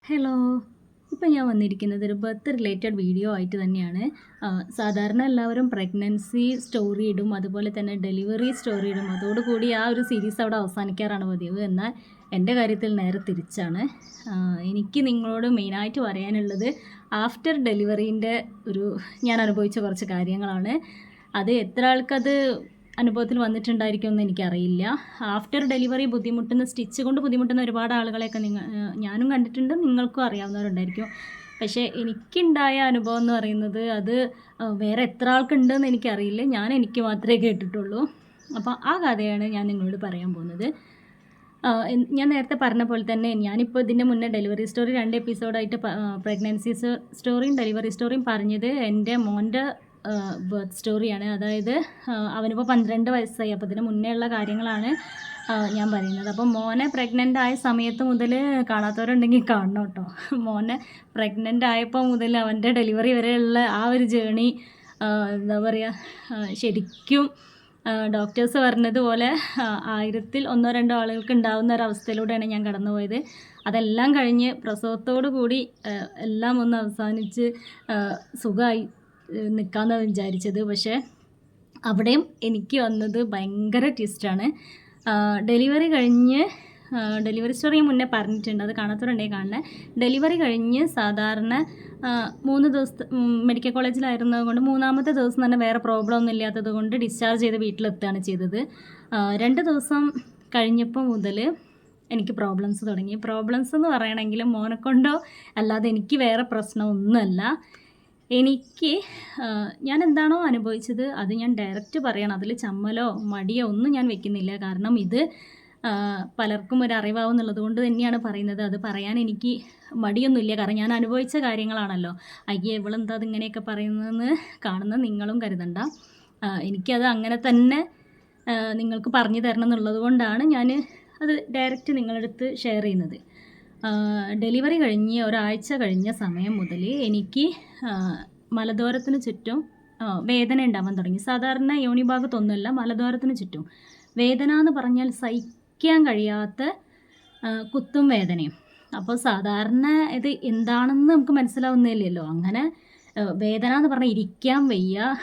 Hello. ഇപ്പം ഞാൻ വന്നിരിക്കുന്നത് ഒരു ബർത്ത് റിലേറ്റഡ് വീഡിയോ ആയിട്ട് തന്നെയാണ്. സാധാരണ എല്ലാവരും പ്രഗ്നൻസി സ്റ്റോറി ഇടും, അതുപോലെ തന്നെ ഡെലിവറി സ്റ്റോറി ഇടും. അതോടുകൂടി ആ ഒരു സീരീസ് അവിടെ അവസാനിക്കാറാണ് പതിവ്. എന്നാൽ എൻ്റെ കാര്യത്തിൽ നേരെ തിരിച്ചാണ്. എനിക്ക് നിങ്ങളോട് മെയിനായിട്ട് പറയാനുള്ളത് ആഫ്റ്റർ ഡെലിവറീൻ്റെ ഞാൻ അനുഭവിച്ച കുറച്ച് കാര്യങ്ങളാണ്. അത് എത്ര ആൾക്കത് അനുഭവത്തിൽ വന്നിട്ടുണ്ടായിരിക്കുമെന്ന് എനിക്കറിയില്ല. ആഫ്റ്റർ ഡെലിവറി ബുദ്ധിമുട്ടുന്ന, സ്റ്റിച്ച് കൊണ്ട് ബുദ്ധിമുട്ടുന്ന ഒരുപാട് ആളുകളെയൊക്കെ ഞാനും കണ്ടിട്ടുണ്ട്, നിങ്ങൾക്കും അറിയാവുന്നവരുണ്ടായിരിക്കും. പക്ഷേ എനിക്കുണ്ടായ അനുഭവം എന്ന് പറയുന്നത് അത് വേറെ എത്ര ആൾക്കുണ്ടെന്ന് എനിക്കറിയില്ല. എനിക്ക് മാത്രമേ കേട്ടിട്ടുള്ളൂ. അപ്പോൾ ആ കഥയാണ് ഞാൻ നിങ്ങളോട് പറയാൻ പോകുന്നത്. ഞാൻ നേരത്തെ പറഞ്ഞ പോലെ തന്നെ ഞാനിപ്പോൾ ഇതിൻ്റെ മുന്നേ ഡെലിവറി സ്റ്റോറി 2 എപ്പിസോഡായിട്ട് പ്രഗ്നൻസി സ്റ്റോറിയും ഡെലിവറി സ്റ്റോറിയും പറഞ്ഞത് എൻ്റെ മോൻ്റെ ബർത്ത് സ്റ്റോറിയാണ്. അതായത് അവനിപ്പോൾ 12 വയസ്സായി. അപ്പോൾ ഇതിന് മുന്നേ ഉള്ള കാര്യങ്ങളാണ് ഞാൻ പറയുന്നത്. അപ്പം മോനെ പ്രഗ്നൻ്റ് ആയ സമയത്ത് മുതൽ കാണാത്തവരുണ്ടെങ്കിൽ കാണണം കേട്ടോ. മോനെ പ്രഗ്നൻ്റ് ആയപ്പോൾ മുതൽ അവൻ്റെ ഡെലിവറി വരെയുള്ള ആ ഒരു ജേണി എന്താ പറയുക, ശരിക്കും ഡോക്ടേഴ്സ് പറഞ്ഞതുപോലെ 1000-ൽ 1-2 ആളുകൾക്ക് ഉണ്ടാകുന്ന ഒരവസ്ഥയിലൂടെയാണ് ഞാൻ കടന്നുപോയത്. അതെല്ലാം കഴിഞ്ഞ് പ്രസവത്തോടു കൂടി എല്ലാം ഒന്ന് അവസാനിച്ച് സുഖമായി നിൽക്കാമെന്നാണ് വിചാരിച്ചത്. പക്ഷേ അവിടെയും എനിക്ക് വന്നത് ഭയങ്കര ട്വിസ്റ്റാണ്. ഡെലിവറി സ്റ്റോറി ഞാൻ മുന്നേ പറഞ്ഞിട്ടുണ്ട്, അത് കാണാത്തവരുണ്ടെങ്കിൽ കാണണേ. ഡെലിവറി കഴിഞ്ഞ് സാധാരണ 3 ദിവസത്തെ മെഡിക്കൽ കോളേജിലായിരുന്നത് കൊണ്ട് 3-ാമത്തെ ദിവസം തന്നെ വേറെ പ്രോബ്ലം ഒന്നും ഇല്ലാത്തത് കൊണ്ട് ഡിസ്ചാർജ് ചെയ്ത് വീട്ടിലെത്തുകയാണ് ചെയ്തത്. 2 ദിവസം കഴിഞ്ഞപ്പോൾ മുതൽ എനിക്ക് പ്രോബ്ലംസ് തുടങ്ങി. പ്രോബ്ലംസ് എന്ന് പറയണമെങ്കിൽ മോനെക്കൊണ്ടോ അല്ലാതെ എനിക്ക് വേറെ പ്രശ്നമൊന്നുമല്ല. ഞാൻ എന്താണോ അനുഭവിച്ചത് അത് ഞാൻ ഡയറക്റ്റ് പറയണം. അതിൽ ചമ്മലോ മടിയോ ഒന്നും ഞാൻ വെക്കുന്നില്ല. കാരണം ഇത് പലർക്കും ഒരു അറിവാവും എന്നുള്ളത് കൊണ്ട് തന്നെയാണ് പറയുന്നത്. അത് പറയാൻ എനിക്ക് മടിയൊന്നുമില്ല. കാരണം ഞാൻ അനുഭവിച്ച കാര്യങ്ങളാണല്ലോ. അയ്യേ ഇവളെന്താ അതിങ്ങനെയൊക്കെ പറയുന്നതെന്ന് കാണുന്ന നിങ്ങളും കരുതണ്ട. എനിക്കത് അങ്ങനെ തന്നെ നിങ്ങൾക്ക് പറഞ്ഞു തരണം എന്നുള്ളത് കൊണ്ടാണ് ഞാൻ അത് ഡയറക്റ്റ് നിങ്ങളുടെ അടുത്ത് ഷെയർ ചെയ്യുന്നത്. ഡെലിവറി കഴിഞ്ഞ് ഒരാഴ്ച കഴിഞ്ഞ സമയം മുതൽ എനിക്ക് മലദ്വാരത്തിന് ചുറ്റും വേദന ഉണ്ടാവാൻ തുടങ്ങി. സാധാരണ യോനി ഭാഗത്തൊന്നുമല്ല, മലദ്വാരത്തിന് ചുറ്റും വേദന എന്ന് പറഞ്ഞാൽ സഹിക്കാൻ കഴിയാത്ത കുത്തും വേദനയും. അപ്പോൾ സാധാരണ ഇത് എന്താണെന്ന് നമുക്ക് മനസ്സിലാവുന്നില്ലല്ലോ. അങ്ങനെ വേദന എന്ന് പറഞ്ഞാൽ ഇരിക്കാൻ വയ്യ,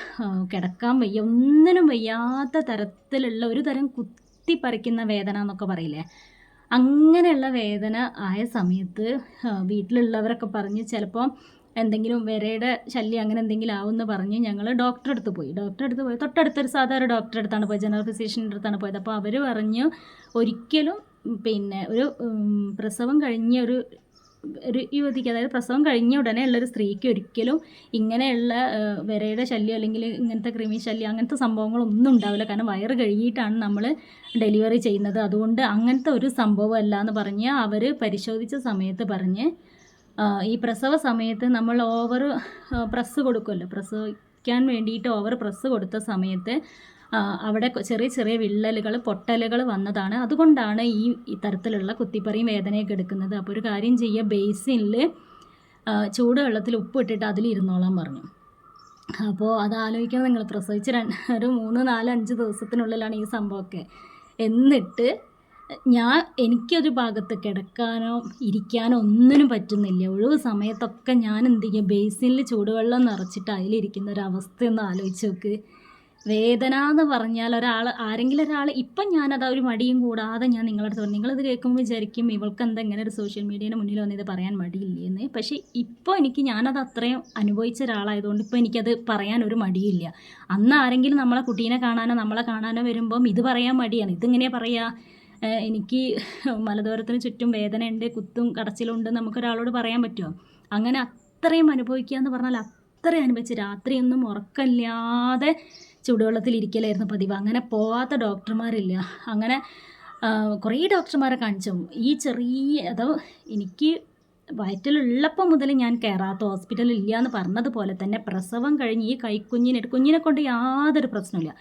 കിടക്കാൻ വയ്യ, ഒന്നിനും വയ്യാത്ത തരത്തിലുള്ള ഒരു തരം കുത്തിപ്പറിക്കുന്ന വേദന എന്നൊക്കെ പറയില്ലേ, അങ്ങനെയുള്ള വേദന ആയ സമയത്ത് വീട്ടിലുള്ളവരൊക്കെ പറഞ്ഞ് ചിലപ്പോൾ എന്തെങ്കിലും വിരയുടെ ശല്യം അങ്ങനെ എന്തെങ്കിലും ആവുമെന്ന് പറഞ്ഞ് ഞങ്ങൾ ഡോക്ടറെ അടുത്ത് പോയി. തൊട്ടടുത്തൊരു സാധാരണ ഡോക്ടറെ അടുത്താണ് പോയത്, ജനറൽ ഫിസിഷ്യൻ്റെ അടുത്താണ് പോയത്. അപ്പോൾ അവർ പറഞ്ഞു ഒരിക്കലും ഒരു പ്രസവം കഴിഞ്ഞ ഒരു യുവതിക്ക്, അതായത് പ്രസവം കഴിഞ്ഞ ഉടനെ ഉള്ളൊരു സ്ത്രീക്ക് ഒരിക്കലും ഇങ്ങനെയുള്ള വിരയുടെ ശല്യം അല്ലെങ്കിൽ ഇങ്ങനത്തെ കൃമി ശല്യം അങ്ങനത്തെ സംഭവങ്ങളൊന്നും ഉണ്ടാവില്ല. കാരണം വയറ് കഴുകിയിട്ടാണ് നമ്മൾ ഡെലിവറി ചെയ്യുന്നത്. അതുകൊണ്ട് അങ്ങനത്തെ ഒരു സംഭവമല്ല എന്ന് പറഞ്ഞ് അവർ പരിശോധിച്ച സമയത്ത് പറഞ്ഞ് ഈ പ്രസവ സമയത്ത് നമ്മൾ ഓവർ പ്രസ് കൊടുക്കുമല്ലോ, പ്രസവിക്കാൻ വേണ്ടിയിട്ട് ഓവർ പ്രസ് കൊടുത്ത സമയത്ത് അവിടെ ചെറിയ ചെറിയ വിള്ളലുകൾ, പൊട്ടലുകൾ വന്നതാണ്. അതുകൊണ്ടാണ് ഈ തരത്തിലുള്ള കുത്തിപ്പറിയും വേദനയൊക്കെ എടുക്കുന്നത്. അപ്പോൾ ഒരു കാര്യം ചെയ്യുക, ബേസിനിൽ ചൂടുവെള്ളത്തിൽ ഉപ്പ് ഇട്ടിട്ട് അതിലിരുന്നോളാൻ പറഞ്ഞു. അപ്പോൾ അത് ആലോചിക്കണം നിങ്ങൾ, പ്രസവിച്ച് ഒരു 3, 4, 5 ദിവസത്തിനുള്ളിലാണ് ഈ സംഭവമൊക്കെ. എന്നിട്ട് എനിക്കൊരു ഭാഗത്ത് കിടക്കാനോ ഇരിക്കാനോ ഒന്നിനും പറ്റുന്നില്ല. ഒഴിവ് സമയത്തൊക്കെ ഞാൻ എന്ത് ചെയ്യുക, ബേസിനിൽ ചൂടുവെള്ളം നിറച്ചിട്ട് അതിലിരിക്കുന്ന ഒരവസ്ഥയൊന്ന് ആലോചിച്ച് നോക്ക്. വേദന എന്ന് പറഞ്ഞാൽ ആരെങ്കിലും ഒരാൾ ഇപ്പം ഞാനത് ഒരു മടിയും കൂടാതെ ഞാൻ നിങ്ങളടുത്ത് പറഞ്ഞു. നിങ്ങളത് കേൾക്കുമ്പോൾ വിചാരിക്കും ഇവൾക്ക് എന്താ ഇങ്ങനെ ഒരു സോഷ്യൽ മീഡിയയുടെ മുന്നിൽ വന്ന് ഇത് പറയാൻ മടിയില്ലേന്ന്. പക്ഷേ ഇപ്പോൾ ഞാനത് അത്രയും അനുഭവിച്ച ഒരാളായതുകൊണ്ട് ഇപ്പോൾ എനിക്കത് പറയാൻ ഒരു മടിയില്ല. അന്ന് ആരെങ്കിലും നമ്മളെ കുട്ടീനെ കാണാനോ നമ്മളെ കാണാനോ വരുമ്പം ഇത് പറയാൻ മടിയാണ്. ഇതിങ്ങനെയാണ് പറയുക, എനിക്ക് മലദ്വാരത്തിന് ചുറ്റും വേദനയുണ്ട്, കുത്തും കടച്ചിലുണ്ട്, നമുക്കൊരാളോട് പറയാൻ പറ്റുമോ? അങ്ങനെ അത്രയും അനുഭവിക്കുക എന്ന് പറഞ്ഞാൽ അത്രയും അനുഭവിച്ച് രാത്രിയൊന്നും ഉറക്കമില്ലാതെ ചൂടുവെള്ളത്തിലിരിക്കലായിരുന്നു പതിവ്. അങ്ങനെ പോവാത്ത ഡോക്ടർമാരില്ല. അങ്ങനെ കുറേ ഡോക്ടർമാരെ കാണിച്ചു. എനിക്ക് വയറ്റിലുള്ളപ്പോൾ മുതൽ ഞാൻ കയറാത്ത ഹോസ്പിറ്റലിൽ ഇല്ല എന്ന് പറഞ്ഞതുപോലെ തന്നെ പ്രസവം കഴിഞ്ഞ് ഈ കുഞ്ഞിനെ കൊണ്ട് യാതൊരു പ്രശ്നമില്ല.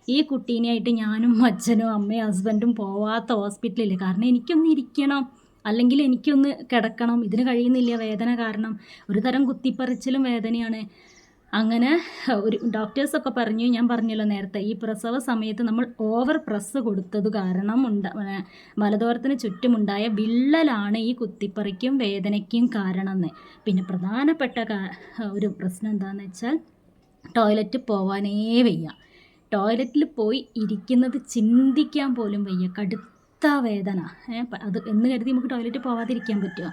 ഈ കുട്ടീനെയായിട്ട് ഞാനും അച്ഛനും അമ്മയും ഹസ്ബൻഡും പോവാത്ത ഹോസ്പിറ്റലില്ല. കാരണം എനിക്കൊന്ന് ഇരിക്കണം, അല്ലെങ്കിൽ എനിക്കൊന്ന് കിടക്കണം, ഇതിന് കഴിയുന്നില്ല വേദന കാരണം. ഒരു തരം കുത്തിപ്പറിച്ചിലും വേദനയാണ്. അങ്ങനെ ഒരു ഡോക്ടേഴ്സൊക്കെ പറഞ്ഞു, ഞാൻ പറഞ്ഞല്ലോ നേരത്തെ, ഈ പ്രസവ സമയത്ത് നമ്മൾ ഓവർ പ്രസ് കൊടുത്തത് കാരണം മലദ്വാരത്തിന് ചുറ്റുമുണ്ടായ വിള്ളലാണ് ഈ കുത്തിപ്പറിക്കും വേദനയ്ക്കും കാരണമെന്ന്. പിന്നെ പ്രധാനപ്പെട്ട ഒരു പ്രശ്നം എന്താണെന്ന് വെച്ചാൽ ടോയ്ലറ്റ് പോവാനേ വയ്യ. ടോയ്ലറ്റിൽ പോയി ഇരിക്കുന്നത് ചിന്തിക്കാൻ പോലും വയ്യ, കടുത്ത വേദന. അത് എന്ന് കരുതി നമുക്ക് ടോയ്ലറ്റ് പോവാതിരിക്കാൻ പറ്റുമോ?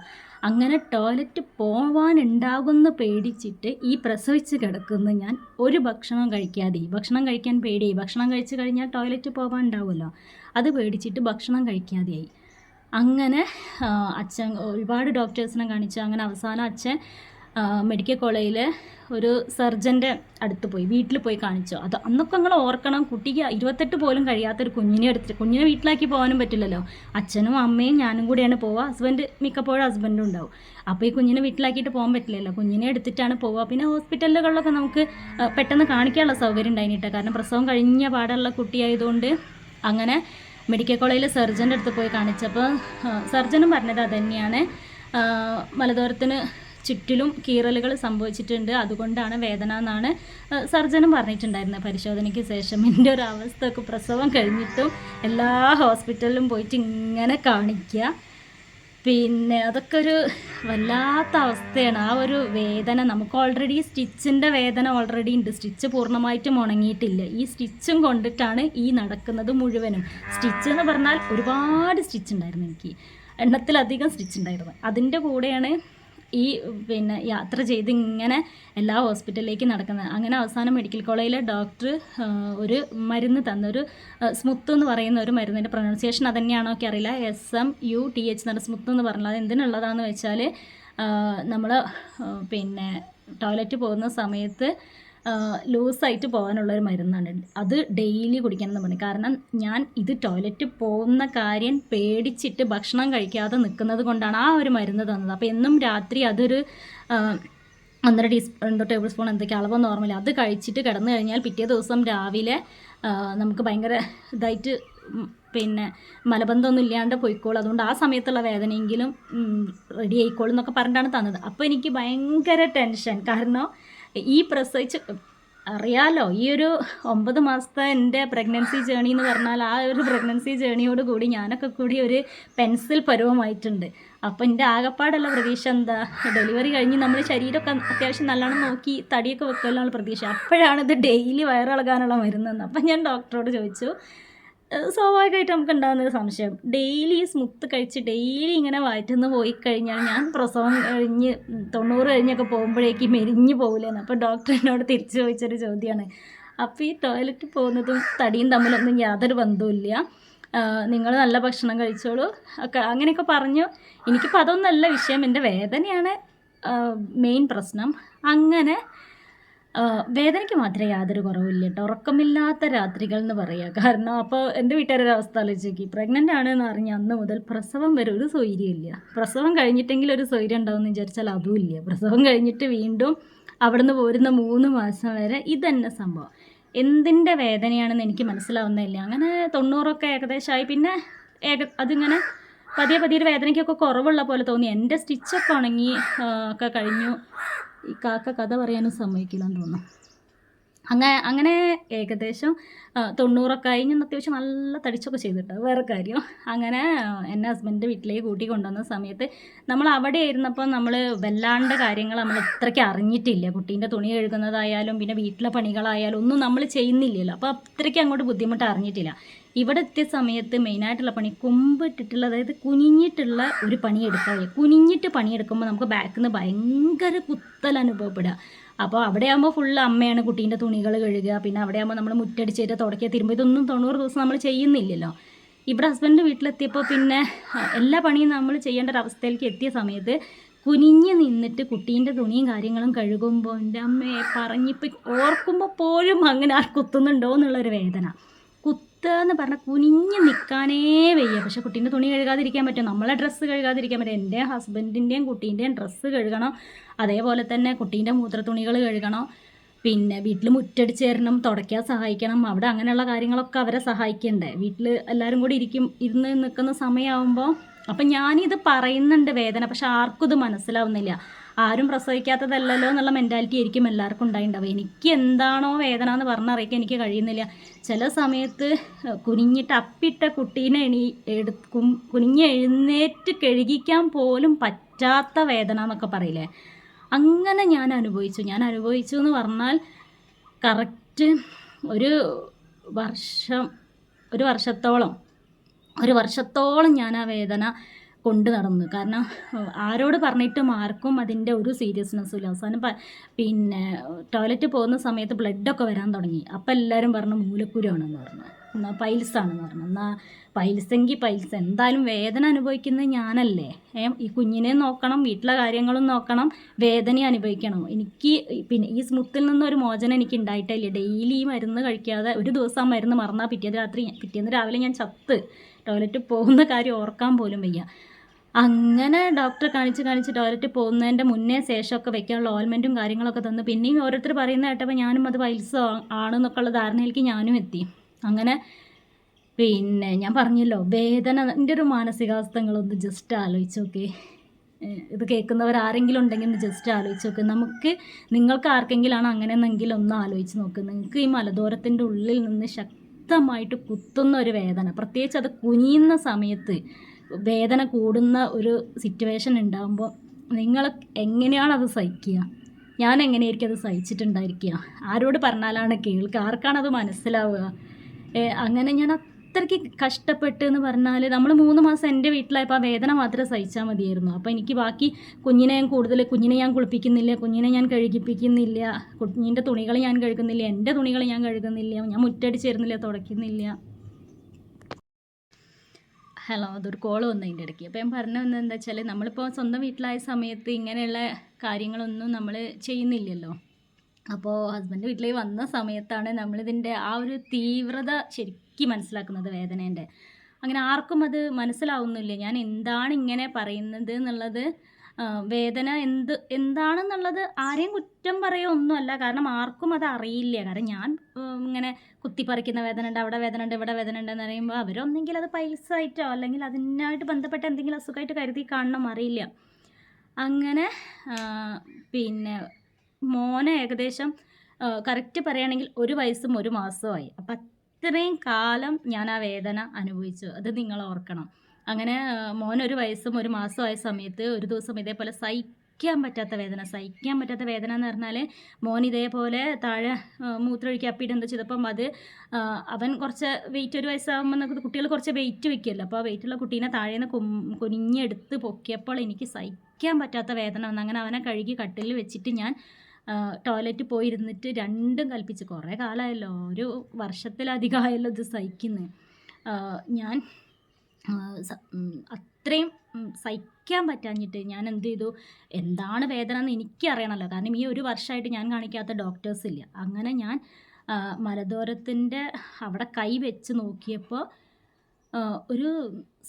അങ്ങനെ ടോയ്ലറ്റ് പോവാനുണ്ടാകുമെന്ന് പേടിച്ചിട്ട് ഈ പ്രസവിച്ച് കിടക്കുന്ന ഞാൻ ഒരു ഭക്ഷണം കഴിക്കാതെ, ഭക്ഷണം കഴിക്കാൻ പേടിയായി. ഭക്ഷണം കഴിച്ച് കഴിഞ്ഞാൽ ടോയ്ലറ്റ് പോകാൻ ഉണ്ടാവുമല്ലോ, അത് പേടിച്ചിട്ട് ഭക്ഷണം കഴിക്കാതെയായി. അങ്ങനെ അച്ഛൻ ഒരുപാട് ഡോക്ടേഴ്സിനെ കാണിച്ചു. അങ്ങനെ അവസാനം അച്ഛൻ മെഡിക്കൽ കോളേജിൽ ഒരു സർജൻ്റെ അടുത്ത് പോയി, വീട്ടിൽ പോയി കാണിച്ചു. അത് അന്നൊക്കെ നിങ്ങൾ ഓർക്കണം, കുട്ടിക്ക് 28 പോലും കഴിയാത്തൊരു കുഞ്ഞിനെ വീട്ടിലാക്കി പോകാനും പറ്റില്ലല്ലോ. അച്ഛനും അമ്മയും ഞാനും കൂടെയാണ് പോവുക. ഹസ്ബൻഡ് മിക്കപ്പോഴും ഹസ്ബൻഡും ഉണ്ടാവും. അപ്പോൾ ഈ കുഞ്ഞിനെ വീട്ടിലാക്കിയിട്ട് പോകാൻ പറ്റില്ലല്ലോ, കുഞ്ഞിനെ എടുത്തിട്ടാണ് പോവുക. പിന്നെ ഹോസ്പിറ്റലുകളിലൊക്കെ നമുക്ക് പെട്ടെന്ന് കാണിക്കാനുള്ള സൗകര്യം ഉണ്ടായിട്ടാ, കാരണം പ്രസവം കഴിഞ്ഞ പാടുള്ള കുട്ടിയായതുകൊണ്ട്. അങ്ങനെ മെഡിക്കൽ കോളേജിൽ സർജൻ്റെ അടുത്ത് പോയി കാണിച്ചപ്പോൾ സർജനും പറഞ്ഞത് അതുതന്നെയാണ്, മലദ്വാരത്തിന് ചുറ്റിലും കീറലുകൾ സംഭവിച്ചിട്ടുണ്ട്, അതുകൊണ്ടാണ് വേദന എന്നാണ് സർജനും പറഞ്ഞിട്ടുണ്ടായിരുന്നത് പരിശോധനയ്ക്ക് ശേഷം. എൻ്റെ ഒരു അവസ്ഥയൊക്കെ പ്രസവം കഴിഞ്ഞിട്ടും എല്ലാ ഹോസ്പിറ്റലിലും പോയിട്ട് ഇങ്ങനെ കാണിക്കുക. പിന്നെ അതൊക്കെ ഒരു വല്ലാത്ത അവസ്ഥയാണ്. ആ ഒരു വേദന, നമുക്ക് ഓൾറെഡി സ്റ്റിച്ചിൻ്റെ വേദന ഓൾറെഡി ഉണ്ട്, സ്റ്റിച്ച് പൂർണ്ണമായിട്ടും ഉണങ്ങിയിട്ടില്ല. ഈ സ്റ്റിച്ചും കൊണ്ടിട്ടാണ് ഈ നടക്കുന്നത് മുഴുവനും. സ്റ്റിച്ച് എന്ന് പറഞ്ഞാൽ ഒരുപാട് സ്റ്റിച്ച് ഉണ്ടായിരുന്നു, എനിക്ക് എണ്ണത്തിലധികം സ്റ്റിച്ച് ഉണ്ടായിരുന്നു. അതിൻ്റെ കൂടെയാണ് ഈ യാത്ര ചെയ്ത് ഇങ്ങനെ എല്ലാ ഹോസ്പിറ്റലിലേക്ക് നടക്കുന്നത്. അങ്ങനെ അവസാനം മെഡിക്കൽ കോളേജിലെ ഡോക്ടർ ഒരു മരുന്ന് തന്നൊരു സ്മുത്ത് എന്ന് പറയുന്ന ഒരു മരുന്നിൻ്റെ പ്രൊനൗൺസിയേഷൻ അതുതന്നെയാണോ ഒക്കെ അറിയില്ല, SMUTH എന്ന് സ്മുത്ത് എന്ന് പറഞ്ഞാൽ അത് എന്തിനുള്ളതാണെന്ന് വെച്ചാൽ നമ്മൾ ടോയ്ലറ്റ് പോകുന്ന സമയത്ത് ലൂസായിട്ട് പോകാനുള്ളൊരു മരുന്നാണ്. അത് ഡെയിലി കുടിക്കണം എന്ന് പറഞ്ഞു. കാരണം ഞാൻ ഇത് ടോയ്ലറ്റ് പോകുന്ന കാര്യം പേടിച്ചിട്ട് ഭക്ഷണം കഴിക്കാതെ നിൽക്കുന്നത് കൊണ്ടാണ് ആ ഒരു മരുന്ന് തന്നത്. അപ്പോൾ എന്നും രാത്രി അതൊരു 1.5 ടേബിൾ സ്പൂൺ എന്തൊക്കെ അളവെന്ന് ഓർമ്മയില്ല, അത് കഴിച്ചിട്ട് കിടന്നു കഴിഞ്ഞാൽ പിറ്റേ ദിവസം രാവിലെ നമുക്ക് ഭയങ്കര ഇതായിട്ട് മലബന്ധമൊന്നും ഇല്ലാണ്ട് പോയിക്കോളും, അതുകൊണ്ട് ആ സമയത്തുള്ള വേദനയെങ്കിലും റെഡി ആയിക്കോളും എന്നൊക്കെ പറഞ്ഞിട്ടാണ് തന്നത്. അപ്പോൾ എനിക്ക് ഭയങ്കര ടെൻഷൻ, കാരണം ഈ പ്രസവിച്ച് അറിയാലോ, ഈ ഒരു 9 മാസത്തെ എൻ്റെ പ്രഗ്നൻസി ജേണി എന്ന് പറഞ്ഞാൽ ആ ഒരു പ്രഗ്നൻസി ജേണിയോട് കൂടി ഞാനൊക്കെ കൂടി ഒരു പെൻസിൽ പരുവമായിട്ടുണ്ട്. അപ്പോൾ എൻ്റെ ആകപ്പാടുള്ള പ്രതീക്ഷ എന്താ, ഡെലിവറി കഴിഞ്ഞ് നമ്മൾ ശരീരമൊക്കെ അത്യാവശ്യം നല്ലോണം നോക്കി തടിയൊക്കെ വെക്കുമല്ലോ പ്രതീക്ഷ. അപ്പോഴാണിത് ഡെയിലി വയറിളകാനുള്ള മരുന്നെന്ന്. അപ്പം ഞാൻ ഡോക്ടറോട് ചോദിച്ചു, സ്വാഭാവികമായിട്ട് നമുക്ക് ഉണ്ടാകുന്നൊരു സംശയം, ഡെയിലി ഈ സ്മുത്ത് കഴിച്ച് ഡെയിലി ഇങ്ങനെ വയറ്റുന്ന് പോയി കഴിഞ്ഞാൽ ഞാൻ പ്രസവം കഴിഞ്ഞ് 90 കഴിഞ്ഞൊക്കെ പോകുമ്പോഴേക്ക് മെലിഞ്ഞു പോകില്ലെന്ന്. അപ്പോൾ ഡോക്ടർ എന്നോട് തിരിച്ചു ചോദിച്ചൊരു ചോദ്യമാണ്, അപ്പോൾ ഈ ടോയ്ലറ്റ് പോകുന്നതും തടിയും തമ്മിലൊന്നും യാതൊരു ബന്ധവുമില്ല, നിങ്ങൾ നല്ല ഭക്ഷണം കഴിച്ചോളൂ ഒക്കെ അങ്ങനെയൊക്കെ പറഞ്ഞു. എനിക്കിപ്പോൾ അതൊന്നല്ല വിഷയം, എൻ്റെ വേദനയാണ് മെയിൻ പ്രശ്നം. അങ്ങനെ വേദനയ്ക്ക് മാത്രമേ യാതൊരു കുറവില്ല കേട്ടോ, ഉറക്കമില്ലാത്ത രാത്രികൾ എന്ന് പറയുക. കാരണം അപ്പോൾ എൻ്റെ വീട്ടുകാരുടെ അവസ്ഥ ആലോചിച്ച്, പ്രഗ്നൻ്റ് ആണെന്ന് അറിഞ്ഞ അന്ന് മുതൽ പ്രസവം വരെ ഒരു സ്വൈര്യമില്ല. പ്രസവം കഴിഞ്ഞിട്ടെങ്കിലും ഒരു സ്വൈര്യം ഉണ്ടാവുമെന്ന് വിചാരിച്ചാൽ അതുമില്ല. പ്രസവം കഴിഞ്ഞിട്ട് വീണ്ടും അവിടുന്ന് പോരുന്ന 3 മാസം വരെ ഇതന്നെ സംഭവം. എന്തിൻ്റെ വേദനയാണെന്ന് എനിക്ക് മനസ്സിലാവുന്നില്ല. അങ്ങനെ 90 ഏകദേശമായി. പിന്നെ അതിങ്ങനെ പതിയെ ഒരു വേദനയ്ക്കൊക്കെ കുറവുള്ള പോലെ തോന്നി. എൻ്റെ സ്റ്റിച്ചൊക്കെ ഉണങ്ങി ഒക്കെ കഴിഞ്ഞു. ഈ കാക്ക കഥ പറയാനും സമ്മതിക്കില്ലെന്ന് തോന്നുന്നു. അങ്ങനെ ഏകദേശം 90 കഴിഞ്ഞ് അത്യാവശ്യം നല്ല തടിച്ചൊക്കെ ചെയ്തിട്ട് വേറെ കാര്യം. അങ്ങനെ എന്നെ ഹസ്ബൻഡിൻ്റെ വീട്ടിലേക്ക് കൂട്ടി കൊണ്ടുവന്ന സമയത്ത് നമ്മൾ അവിടെ ആയിരുന്നപ്പോൾ നമ്മൾ വല്ലാണ്ട് കാര്യങ്ങൾ നമ്മൾ ഇത്രയ്ക്ക് അറിഞ്ഞിട്ടില്ല. കുട്ടീൻ്റെ തുണി കഴുകുന്നതായാലും പിന്നെ വീട്ടിലെ പണികളായാലും ഒന്നും നമ്മൾ ചെയ്യുന്നില്ലല്ലോ, അപ്പോൾ അത്രയ്ക്ക് അങ്ങോട്ട് ബുദ്ധിമുട്ട് അറിഞ്ഞിട്ടില്ല. ഇവിടെ എത്തിയ സമയത്ത് മെയിനായിട്ടുള്ള പണി കുമ്പിട്ടിട്ടുള്ള, അതായത് കുനിഞ്ഞിട്ടുള്ള ഒരു പണിയെടുക്കുക. കുനിഞ്ഞിട്ട് പണിയെടുക്കുമ്പോൾ നമുക്ക് ബാക്കിൽ നിന്ന് ഭയങ്കര കുത്തൽ അനുഭവപ്പെടുക. അപ്പോൾ അവിടെ ആകുമ്പോൾ ഫുള്ള് അമ്മയാണ് കുട്ടീൻ്റെ തുണികൾ കഴുകുക, പിന്നെ അവിടെ ആകുമ്പോൾ നമ്മൾ മുറ്റടിച്ചിട്ട് തുടക്കുക തിരുമ്പോൾ, ഇതൊന്നും 90 ദിവസം നമ്മൾ ചെയ്യുന്നില്ലല്ലോ. ഇവിടെ ഹസ്ബൻഡിൻ്റെ വീട്ടിലെത്തിയപ്പോൾ പിന്നെ എല്ലാ പണിയും നമ്മൾ ചെയ്യേണ്ട ഒരവസ്ഥയിലേക്ക് എത്തിയ സമയത്ത് കുനിഞ്ഞ് നിന്നിട്ട് കുട്ടീൻ്റെ തുണിയും കാര്യങ്ങളും കഴുകുമ്പോൾ എൻ്റെ അമ്മയെ പറഞ്ഞിപ്പോൾ ഓർക്കുമ്പോൾ പോലും അങ്ങനെ ആ കുത്തുന്നുണ്ടോ എന്നുള്ളൊരു വേദന. എന്ന് പറഞ്ഞാൽ കുനിഞ്ഞ് നിൽക്കാനേ വയ്യ. പക്ഷെ കുട്ടീൻ്റെ തുണി കഴുകാതിരിക്കാൻ പറ്റും, നമ്മളെ ഡ്രസ്സ് കഴുകാതിരിക്കാൻ പറ്റും. എൻ്റെ ഹസ്ബൻഡിൻ്റെയും കുട്ടീൻ്റെയും ഡ്രസ്സ് കഴുകണം, അതേപോലെ തന്നെ കുട്ടീൻ്റെ മൂത്രത്തുണികൾ കഴുകണം, പിന്നെ വീട്ടിൽ മുറ്റടിച്ച് തരണം, തുടയ്ക്കാൻ സഹായിക്കണം. അവിടെ അങ്ങനെയുള്ള കാര്യങ്ങളൊക്കെ അവരെ സഹായിക്കണ്ടേ. വീട്ടിൽ എല്ലാവരും കൂടി ഇരുന്ന് നിൽക്കുന്ന സമയമാകുമ്പോൾ അപ്പം ഞാനിത് പറയുന്നുണ്ട് വേദന, പക്ഷെ ആർക്കും ഇത് മനസ്സിലാവുന്നില്ല. ആരും പ്രസവിക്കാത്തതല്ലല്ലോ എന്നുള്ള മെൻറ്റാലിറ്റി ആയിരിക്കും എല്ലാവർക്കും ഉണ്ടായിട്ടുണ്ടാവുക. എനിക്ക് എന്താണോ വേദന എന്ന് പറഞ്ഞറിയിക്കാൻ എനിക്ക് കഴിയുന്നില്ല. ചില സമയത്ത് കുനിഞ്ഞിട്ട് അപ്പിട്ട കുട്ടീനെ കുനിഞ്ഞ് എഴുന്നേറ്റ് കഴുകിക്കാൻ പോലും പറ്റാത്ത വേദന എന്നൊക്കെ പറയില്ലേ, അങ്ങനെ ഞാൻ അനുഭവിച്ചു എന്ന് പറഞ്ഞാൽ കറക്റ്റ് ഒരു വർഷം ഒരു വർഷത്തോളം ഞാൻ ആ വേദന കൊണ്ട് നടന്നു. കാരണം ആരോട് പറഞ്ഞിട്ടും ആർക്കും അതിൻ്റെ ഒരു സീരിയസ്നെസ്സും ഇല്ല. അവസാനം പിന്നെ ടോയ്ലറ്റ് പോകുന്ന സമയത്ത് ബ്ലഡൊക്കെ വരാൻ തുടങ്ങി. അപ്പം എല്ലാവരും പറഞ്ഞു മൂലക്കുരുവാണെന്ന് പറഞ്ഞു, എന്നാൽ പൈൽസാണെന്ന് പറഞ്ഞു. എന്നാൽ പൈൽസെങ്കിൽ പൈൽസ്, എന്തായാലും വേദന അനുഭവിക്കുന്നത് ഞാനല്ലേ. ഈ കുഞ്ഞിനെ നോക്കണം, വീട്ടിലെ കാര്യങ്ങളും നോക്കണം, വേദന അനുഭവിക്കണം. എനിക്ക് പിന്നെ ഈ സ്മുത്തിൽ നിന്നൊരു മോചനം എനിക്ക് ഉണ്ടായിട്ടില്ല. ഡെയിലി ഈ മരുന്ന് കഴിക്കാതെ ഒരു ദിവസം മരുന്ന് മറന്നാൽ പിറ്റേന്ന് രാവിലെ ഞാൻ ചത്ത്. ടോയ്ലറ്റ് പോകുന്ന കാര്യം ഓർക്കാൻ പോലും വയ്യ. അങ്ങനെ ഡോക്ടറെ കാണിച്ച് ടോയ്ലറ്റ് പോകുന്നതിൻ്റെ മുന്നേ ശേഷമൊക്കെ വെക്കാനുള്ള ഓയിൽമെൻറ്റും കാര്യങ്ങളൊക്കെ തന്നു. പിന്നെയും ഓരോരുത്തർ പറയുന്ന കേട്ടപ്പോൾ ഞാനും അത് പൈൽസ് ആണെന്നൊക്കെ ഉള്ള ധാരണയിലേക്ക് ഞാനും എത്തി. അങ്ങനെ പിന്നെ ഞാൻ പറഞ്ഞല്ലോ, വേദനൻ്റെ ഒരു മാനസികാവസ്ഥകളൊന്ന് ജസ്റ്റ് ആലോചിച്ച് നോക്കേ. ഇത് കേൾക്കുന്നവർ ആരെങ്കിലും ഉണ്ടെങ്കിൽ ഒന്ന് ജസ്റ്റ് ആലോചിച്ച് നോക്ക്. നിങ്ങൾക്ക് ആർക്കെങ്കിലാണ് അങ്ങനെയെന്നെങ്കിലും ഒന്ന് ആലോചിച്ച് നോക്ക്. നിങ്ങൾക്ക് ഈ മലദോരത്തിൻ്റെ ഉള്ളിൽ നിന്ന് ശക്തമായിട്ട് കുത്തുന്ന ഒരു വേദന, പ്രത്യേകിച്ച് അത് കുനിയുന്ന സമയത്ത് വേദന കൂടുന്ന ഒരു സിറ്റുവേഷൻ ഉണ്ടാകുമ്പോൾ നിങ്ങൾ എങ്ങനെയാണ് അത് സഹിക്കുക? ഞാൻ എങ്ങനെയായിരിക്കും അത് സഹിച്ചിട്ടുണ്ടായിരിക്കുക? ആരോട് പറഞ്ഞാലാണ് കേൾക്കുക? ആർക്കാണത് മനസ്സിലാവുക? അങ്ങനെ ഞാൻ അത്രയ്ക്ക് കഷ്ടപ്പെട്ട് എന്ന് പറഞ്ഞാൽ, നമ്മൾ 3 മാസം എൻ്റെ വീട്ടിലായപ്പോൾ ആ വേദന മാത്രമേ സഹിച്ചാൽ മതിയായിരുന്നു. അപ്പോൾ എനിക്ക് ബാക്കി കുഞ്ഞിനെ ഞാൻ കുളിപ്പിക്കുന്നില്ല, കുഞ്ഞിനെ ഞാൻ കഴുകിപ്പിക്കുന്നില്ല, കുഞ്ഞിൻ്റെ തുണികൾ ഞാൻ കഴുകുന്നില്ല, എൻ്റെ തുണികൾ ഞാൻ കഴുകുന്നില്ല, ഞാൻ മുറ്റടിച്ചിരുന്നില്ല, തുടയ്ക്കുന്നില്ല. ഹലോ, അതൊരു കോൾ വന്നു അതിൻ്റെ ഇടയ്ക്ക്. അപ്പോൾ ഞാൻ പറഞ്ഞു വന്നത് എന്താ വെച്ചാൽ, നമ്മളിപ്പോൾ സ്വന്തം വീട്ടിലായ സമയത്ത് ഇങ്ങനെയുള്ള കാര്യങ്ങളൊന്നും നമ്മൾ ചെയ്യുന്നില്ലല്ലോ. അപ്പോൾ ഹസ്ബൻഡ് വീട്ടിലേക്ക് വന്ന സമയത്താണ് നമ്മളിതിൻ്റെ ആ ഒരു തീവ്രത ശരിക്കും മനസ്സിലാക്കുന്നത്, വേദനേൻ്റെ. അങ്ങനെ ആർക്കും അത് മനസ്സിലാവുന്നില്ല ഞാൻ എന്താണ് ഇങ്ങനെ പറയുന്നത് എന്നുള്ളത്. വേദന എന്താണെന്നുള്ളത് ആരെയും കുറ്റം ഒന്നുമല്ല, കാരണം ആർക്കും അത് അറിയില്ല. കാരണം ഞാൻ ഇങ്ങനെ കുത്തിപ്പറിക്കുന്ന വേദന ഉണ്ട്, അവിടെ വേദന ഉണ്ട്, ഇവിടെ വേദന ഉണ്ടെന്ന് പറയുമ്പോൾ അവരൊന്നെങ്കിൽ അത് പൈൽസായിട്ടോ അല്ലെങ്കിൽ അതിനായിട്ട് ബന്ധപ്പെട്ട എന്തെങ്കിലും അസുഖമായിട്ട് കരുതി കാണണം, അറിയില്ല. അങ്ങനെ പിന്നെ മോനെ ഏകദേശം കറക്റ്റ് പറയുകയാണെങ്കിൽ 1 വയസ്സും 1 മാസമായി. അപ്പം അത്രയും കാലം ഞാൻ ആ വേദന അനുഭവിച്ചു, അത് നിങ്ങൾ ഓർക്കണം. അങ്ങനെ മോൻ 1 വയസ്സും 1 മാസമായ സമയത്ത് ഒരു ദിവസം ഇതേപോലെ സഹിക്കാൻ പറ്റാത്ത വേദന എന്ന് പറഞ്ഞാൽ, മോൻ ഇതേപോലെ താഴെ മൂത്രമൊഴിക്കുക അപ്പിയിട്ട് എന്താ ചെയ്തപ്പം അത് അവൻ കുറച്ച് വെയിറ്റ്, 1 വയസ്സാകുമ്പോൾ കുട്ടികൾ കുറച്ച് വെയിറ്റ് വെക്കുമല്ലോ. അപ്പോൾ ആ വെയിറ്റുള്ള കുട്ടീനെ താഴേന്ന് കുനിഞ്ഞെടുത്ത് പൊക്കിയപ്പോൾ എനിക്ക് സഹിക്കാൻ പറ്റാത്ത വേദന വന്നു. അങ്ങനെ അവനെ കഴുകി കട്ടിലിൽ വെച്ചിട്ട് ഞാൻ ടോയ്ലറ്റിൽ പോയിരുന്നിട്ട് രണ്ടും കൽപ്പിച്ച്, കുറേ കാലമായല്ലോ, 1 വർഷത്തിലധികമായല്ലോ ഇത് സഹിക്കുന്നത്. ഞാൻ അത്രയും സഹിക്കാൻ പറ്റാഞ്ഞിട്ട് ഞാൻ എന്ത് ചെയ്തു, എന്താണ് വേദന എന്ന് എനിക്കറിയണമല്ലോ, കാരണം ഈ 1 വർഷമായിട്ട് ഞാൻ കാണിക്കാത്ത ഡോക്ടേഴ്സ് ഇല്ല. അങ്ങനെ ഞാൻ മലദോരത്തിൻ്റെ അവിടെ കൈ വെച്ച് നോക്കിയപ്പോൾ ഒരു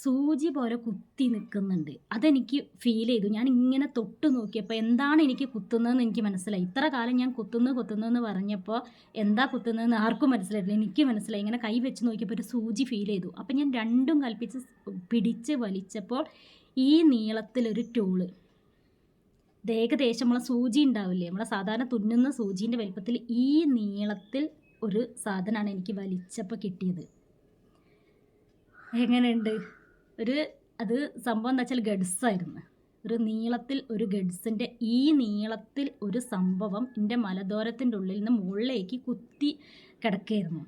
സൂചി പോലെ കുത്തി നിൽക്കുന്നുണ്ട്. അതെനിക്ക് ഫീൽ ചെയ്തു. ഞാൻ ഇങ്ങനെ തൊട്ട് നോക്കിയപ്പോൾ എന്താണ് എനിക്ക് കുത്തുന്നതെന്ന് എനിക്ക് മനസ്സിലായി. ഇത്ര കാലം ഞാൻ കുത്തുന്നു എന്ന് പറഞ്ഞപ്പോൾ എന്താ കുത്തുന്നതെന്ന് ആർക്കും മനസ്സിലായിട്ടില്ല, എനിക്ക് മനസ്സിലായി. ഇങ്ങനെ കൈ വെച്ച് നോക്കിയപ്പോൾ ഒരു സൂചി ഫീൽ ചെയ്തു. അപ്പം ഞാൻ രണ്ടും കൽപ്പിച്ച് പിടിച്ച് വലിച്ചപ്പോൾ ഈ നീളത്തിലൊരു ടൂള്, ഏകദേശം നമ്മളെ സൂചി ഉണ്ടാവില്ലേ, നമ്മളെ സാധാരണ തുന്നുന്ന സൂചീൻ്റെ വലിപ്പത്തിൽ ഈ നീളത്തിൽ ഒരു സാധനമാണ് എനിക്ക് വലിച്ചപ്പോൾ കിട്ടിയത്. എങ്ങനെയുണ്ട്? അത് സംഭവം എന്താ വെച്ചാൽ ഗഡ്സായിരുന്നു. ഒരു നീളത്തിൽ ഒരു ഗഡ്സിൻ്റെ ഈ നീളത്തിൽ ഒരു സംഭവം എൻ്റെ മലദോരത്തിൻ്റെ ഉള്ളിൽ നിന്ന് മുകളിലേക്ക് കുത്തി കിടക്കുകയായിരുന്നു.